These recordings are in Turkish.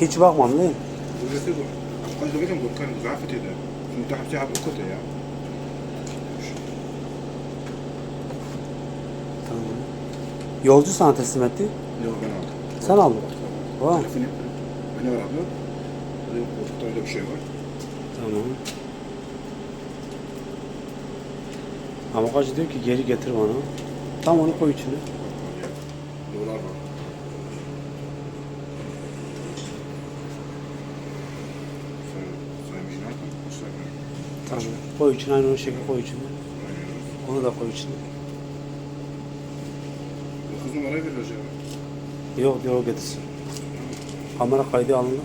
Hiç bakmam değil mi? Burası bu. Kaç da benim bu kan zafet eder. Şimdi tahta abi kötü ya. Tamam. Yolcu sana teslim etti. Yok ben aldım. Sen aldın. Vay. Telefonu beni aradı. Koltukta öyle bir şey var. Tamam. Ama kaç diyor ki geri getir bana. Tam onu koy içine. Dolar var. Saymış ne yapalım? Tamam. Koy içine aynı o şekilde koy içine. Onu da koy içine. 9 numarayı ver hocam. Yok diyor o getirsin. Kamera kaydı alındı.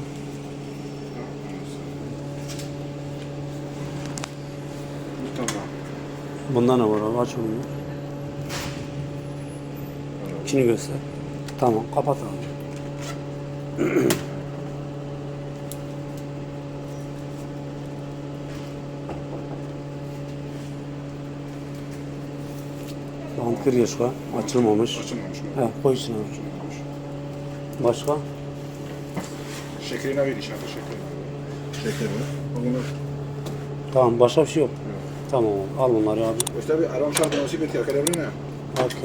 Tamam. Bunda ne var abi? Aç onu. İçini göster. Tamam kapat abi. Bant kırıyorsa açılmamış. Açılmamış mı? Evet koy içine abi. Açılmamış. Başka? Şekerine ver inşallah şekerini. Onu Tamam başka bir şey yok. Tamam al bunları abi. işte bir aram şartı nasip et ya. Kalevri ne? Başka.